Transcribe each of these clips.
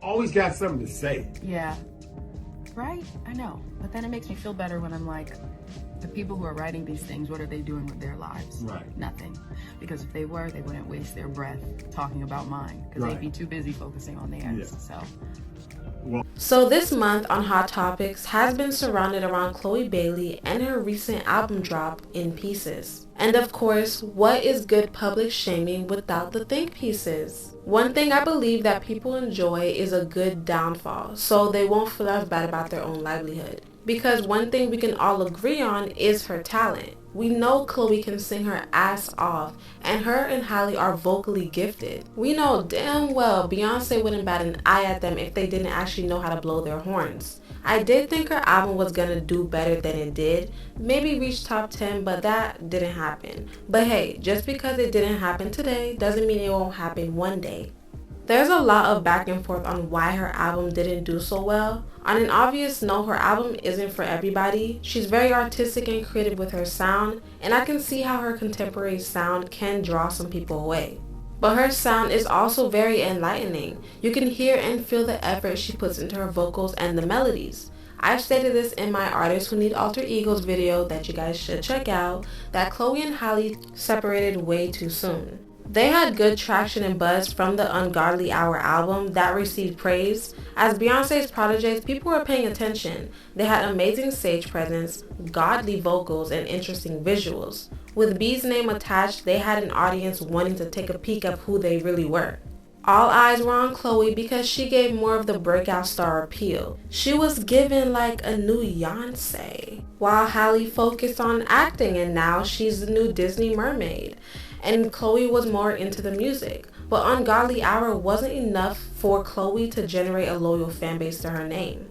always got something to say. Yeah. Right? I know. But then it makes me feel better when I'm like, the people who are writing these things, what are they doing with their lives? Right. Nothing. Because if they were, they wouldn't waste their breath talking about mine. Because they'd be too busy focusing on theirs. Yeah. So. So this month on Hot Topics has been surrounded around Chloe Bailey and her recent album drop, In Pieces. And of course, what is good public shaming without the think pieces? One thing I believe that people enjoy is a good downfall, so they won't feel as bad about their own livelihood. Because one thing we can all agree on is her talent. We know Chloe can sing her ass off, and her and Halle are vocally gifted. We know damn well Beyonce wouldn't bat an eye at them if they didn't actually know how to blow their horns. I did think her album was gonna do better than it did, maybe reach top 10, but that didn't happen. But hey, just because it didn't happen today doesn't mean it won't happen one day. There's a lot of back and forth on why her album didn't do so well. On an obvious note, her album isn't for everybody. She's very artistic and creative with her sound, and I can see how her contemporary sound can draw some people away. But her sound is also very enlightening. You can hear and feel the effort she puts into her vocals and the melodies. I've stated this in my Artists Who Need Alter Egos video that you guys should check out, that Chloe and Halle separated way too soon. They had good traction and buzz from the Ungodly Hour album that received praise. As Beyonce's proteges, people were paying attention. They had amazing stage presence, godly vocals, and interesting visuals. With B's name attached, they had an audience wanting to take a peek of who they really were. All eyes were on Chloe because she gave more of the breakout star appeal. She was given like a new Beyonce, while Halle focused on acting and now she's the new Disney mermaid. And Chloe was more into the music. But Ungodly Hour wasn't enough for Chloe to generate a loyal fan base to her name.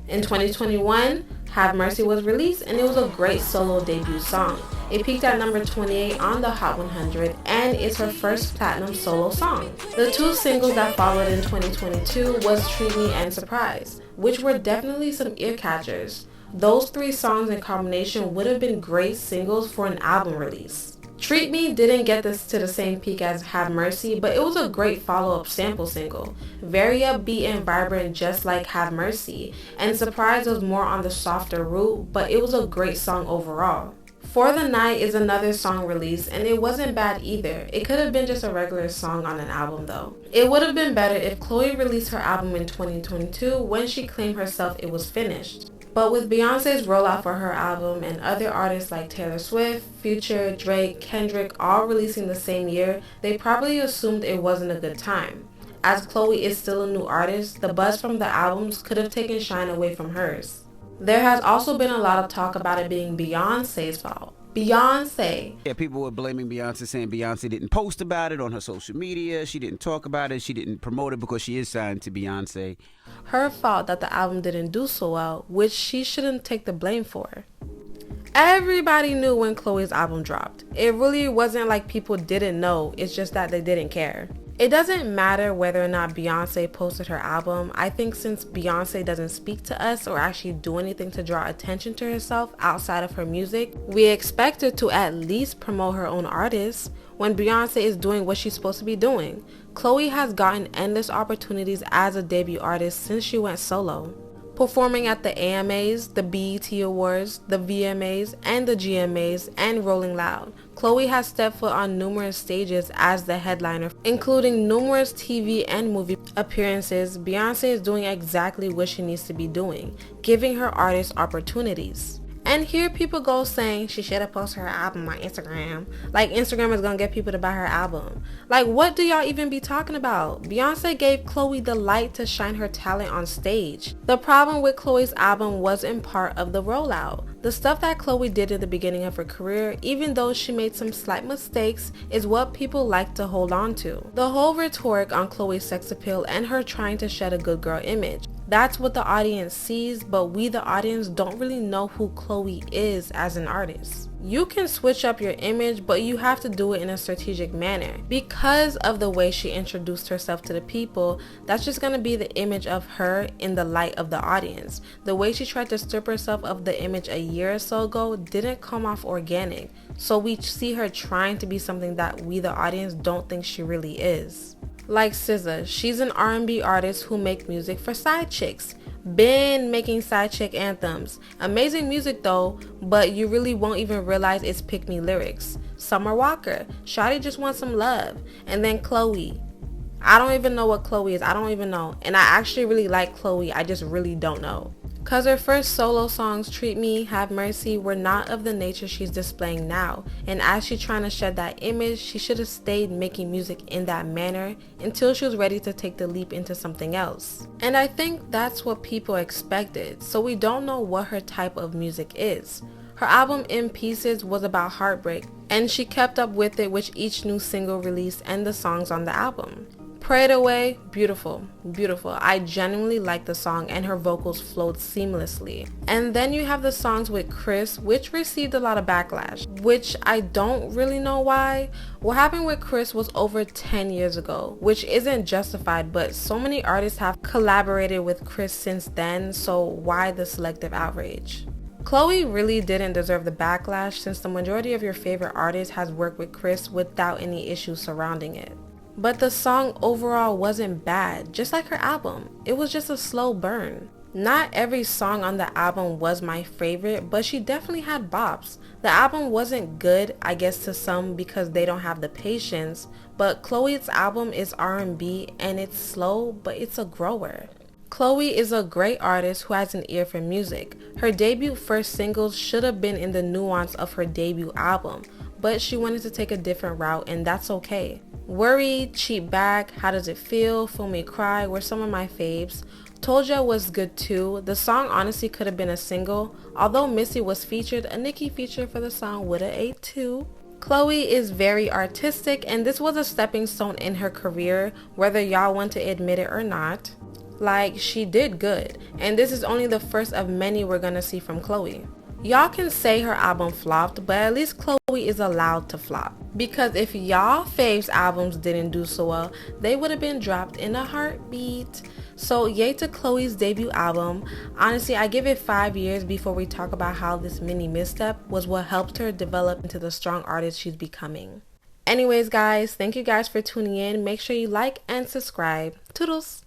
In 2021, Have Mercy was released and it was a great solo debut song. It peaked at number 28 on the Hot 100 and is her first platinum solo song. The two singles that followed in 2022 was Treat Me and Surprise, which were definitely some ear catchers. Those three songs in combination would have been great singles for an album release. Treat Me didn't get this to the same peak as Have Mercy, but it was a great follow-up sample single. Very upbeat and vibrant just like Have Mercy, and Surprise was more on the softer route, but it was a great song overall. For the Night is another song released, and it wasn't bad either. It could have been just a regular song on an album though. It would have been better if Chloe released her album in 2022 when she claimed herself it was finished. But with Beyonce's rollout for her album and other artists like Taylor Swift, Future, Drake, Kendrick all releasing the same year, they probably assumed it wasn't a good time. As Chloe is still a new artist, the buzz from the albums could have taken shine away from hers. There has also been a lot of talk about it being Beyonce's fault. Beyonce. Yeah, people were blaming Beyonce, saying Beyonce didn't post about it on her social media. She didn't talk about it. She didn't promote it because she is signed to Beyonce. Her fault that the album didn't do so well, which she shouldn't take the blame for. Everybody knew when Chloe's album dropped. It really wasn't like people didn't know, it's just that they didn't care. It doesn't matter whether or not Beyonce posted her album. I think since Beyonce doesn't speak to us or actually do anything to draw attention to herself outside of her music, we expect her to at least promote her own artists when Beyonce is doing what she's supposed to be doing. Chloe has gotten endless opportunities as a debut artist since she went solo. Performing at the AMAs, the BET Awards, the VMAs, and the GMAs, and Rolling Loud. Chloe has stepped foot on numerous stages as the headliner, including numerous TV and movie appearances. Beyonce is doing exactly what she needs to be doing, giving her artists opportunities. And here people go saying she should have posted her album on Instagram. Like Instagram is gonna get people to buy her album. Like what do y'all even be talking about? Beyonce gave Chloe the light to shine her talent on stage. The problem with Chloe's album was in part of the rollout. The stuff that Chloe did at the beginning of her career, even though she made some slight mistakes, is what people like to hold on to. The whole rhetoric on Chloe's sex appeal and her trying to shed a good girl image. That's what the audience sees, but we the audience don't really know who Chloe is as an artist. You can switch up your image, but you have to do it in a strategic manner. Because of the way she introduced herself to the people, that's just going to be the image of her in the light of the audience. The way she tried to strip herself of the image a year or so ago didn't come off organic. So we see her trying to be something that we the audience don't think she really is. Like SZA, she's an R&B artist who makes music for side chicks. Been making side chick anthems. Amazing music though, but you really won't even realize it's pick me lyrics. Summer Walker, Shawty just wants some love. And then Chloe. I don't even know what Chloe is. I don't even know. And I actually really like Chloe. I just really don't know. Cause her first solo songs, Treat Me, Have Mercy, were not of the nature she's displaying now. And as she's trying to shed that image, she should have stayed making music in that manner until she was ready to take the leap into something else. And I think that's what people expected. So we don't know what her type of music is. Her album In Pieces was about heartbreak, and she kept up with it with each new single release and the songs on the album. Pray It Away, beautiful, beautiful. I genuinely like the song and her vocals flowed seamlessly. And then you have the songs with Chris, which received a lot of backlash, which I don't really know why. What happened with Chris was over 10 years ago, which isn't justified, but so many artists have collaborated with Chris since then, so why the selective outrage? Chloe really didn't deserve the backlash since the majority of your favorite artists has worked with Chris without any issues surrounding it. But the song overall wasn't bad, just like her album. It was just a slow burn. Not every song on the album was my favorite, but she definitely had bops. The album wasn't good, I guess to some because they don't have the patience, but Chloe's album is R&B and it's slow, but it's a grower. Chloe is a great artist who has an ear for music. Her debut first singles should have been in the nuance of her debut album, but she wanted to take a different route and that's okay. Worried, Cheap Bag, How Does It Feel, Feel Me Cry were some of my faves. Told Ya was good too. The song honestly could have been a single. Although Missy was featured, a Nicki feature for the song would have ate too. Chloe is very artistic and this was a stepping stone in her career, whether y'all want to admit it or not. Like, she did good, and this is only the first of many we're gonna see from Chloe. Y'all can say her album flopped, but at least Chloe is allowed to flop. Because if y'all faves albums didn't do so well, they would have been dropped in a heartbeat. So yay to Chloe's debut album. Honestly, I give it 5 years before we talk about how this mini misstep was what helped her develop into the strong artist she's becoming. Anyways guys, thank you guys for tuning in. Make sure you like and subscribe. Toodles!